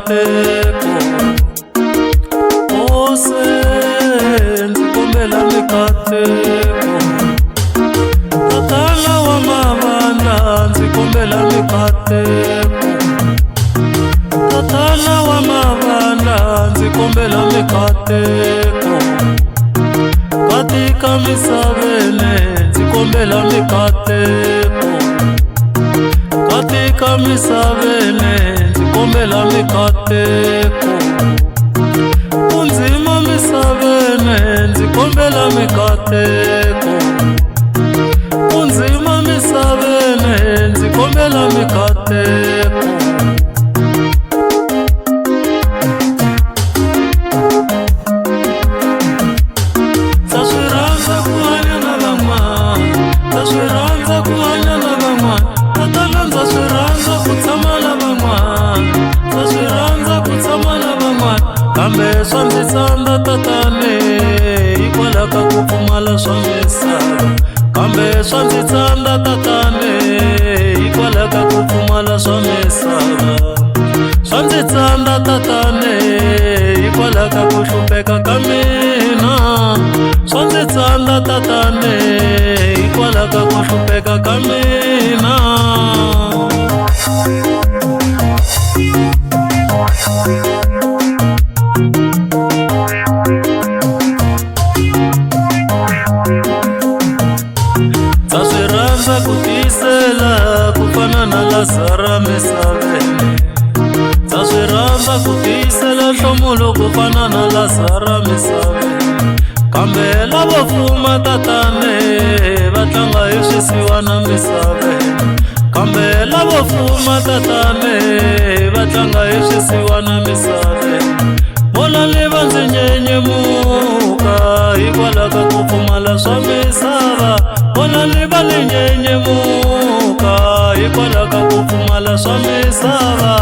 mikateko ose ndzi kombela mikateko tatana wa mavandla ndzi kombela mikateko tatana wa mavandla ndzi kombela mikateko katika misaveni ndzi kombela mikateko katika misaveni ndzi kombela mikateko kunzima misaveni ndzi kombela mikateko kunzima misaveni ndzi kombela mikateko kambe swa ndzi tsandza tatane hikwalaho ka ku pfumala swa misava kambe swa ndzi tsandza tatane hikwalaho ka ku pfumala swa misava swa ndzi tsandza tatane hikwalaho ka ku hlupheka ka mina swa ndzi tsandza tatane hikwalaho ka ku hlupheka ka mina ndza swi rhandza ku tisela ku fana na Lazarus misaveni ndza swi rhandza ku tisela nhlomulo ku fana na Lazarus misaveni kambe lavo fuma tatane va tlanga hi swisiwana misaveni kambe lavo fuma tatane va tlanga hi swisiwana misaveni vona leva ndzi nyenyemuka hikwalaho ka ku pfumala swa misava vona leva ni nyenyemuka hikwalaho ka ku pfumala swa misava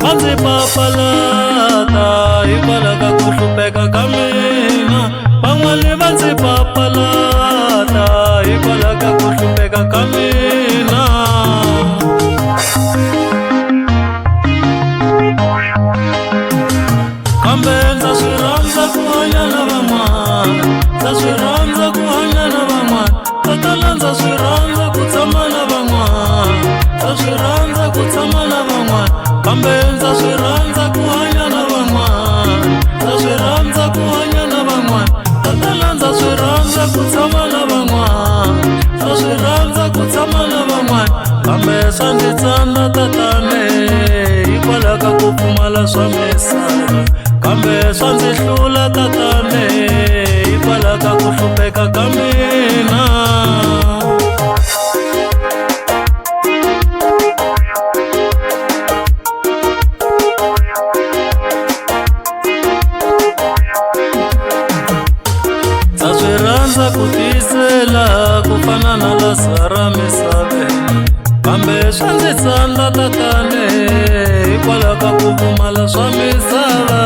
va ndzi papalata hikwalaho ka ku hlupheka ka mina van'wani va ndzi papalata hikwalaho ka ku hlupheka ka mina kambe ndza swi rhandza ku hanya na van'wana ndza swi rhandza ku hanya na van'wana tatana ndza swi rhandza ku tshama na van'wana ndza swi rhandza ku tshama na van'wana kambe ndza swi rhandza ku hanya na van'wana ndza swi rhandza ku hanya na van'wana tatana ndza swi rhandza ku tshama na van'wana ndza swi rhandza ku tshama na van'wana kambe swa ndzi tsandza tatane hikwalaho ka ku pfumala swa misava kambe swa ndzi hlula tatane hikwalaho ka ku hlupheka ka mina ndza swi rhandza ku tisela ku fana na Lazarus misaveni kambe swa ndzi tsandza tatane hikwalaho ka ku pfumala swa misava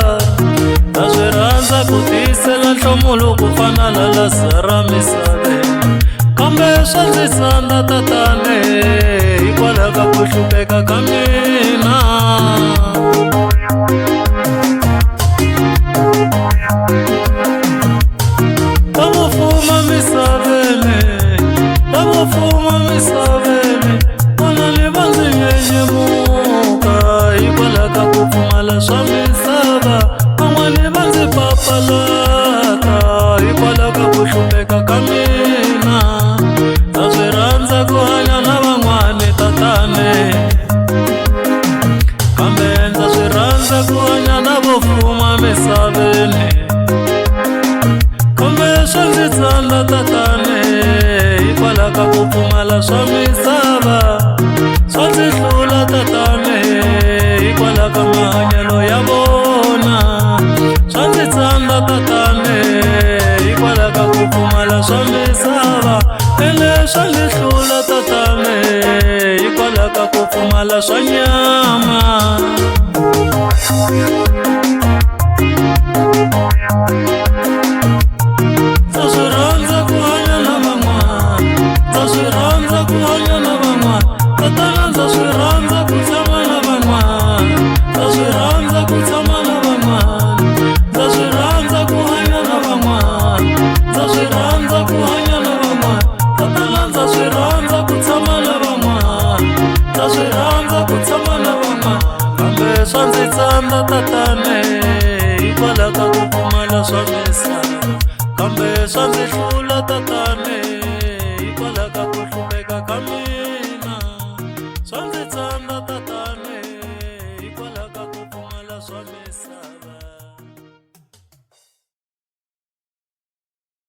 ndza swi rhandza ku tisela nhlomulo ku fana na Lazarus misaveni kambe swa ndzi tsandza tatane hikwalaho ka ku hlupheka ka mina lavo fuma misaveni lavo fuma misaveni vona leva ndzi nyenyemuka hikwalaho ka ku pfumala swa misava van'wani va ndzi papalata hikwalaho ka ku hlupheka ka mina ndza swi rhandza ku hanya na van'wani tatane kambe ndza swi rhandza ku hanya na vo fuma misaveni kambe swa ndzi tsandza tatane hikwalaho ka ku pfumala swa misava swa ndzi hlula tatane hikwalaho ka mahanyelo ya vona swa ndzi tsandza tatane hikwalaho ka ku pfumala swa misava ene swa ndzi hlula tatane hikwalaho ka ku pfumala swa nyama ndza swi rhandza ku hanya na van'wana ndza swi rhandza ku hanya na van'wana tatana ndza swi rhandza ku tshama na van'wana ndza swi rhandza ku tshama na van'wana, ndza swi rhandza ku hanya na van'wana, ndza swi rhandza ku hanya na van'wana. Tatana ndza swi rhandza ku tshama na van'wana, ndza swi rhandza ku tshama na van'wana. Kambe swa ndzi tsandza tatane hikwalaho ka ku pfumala swa misava, kambe swa ndzi hlula tatane.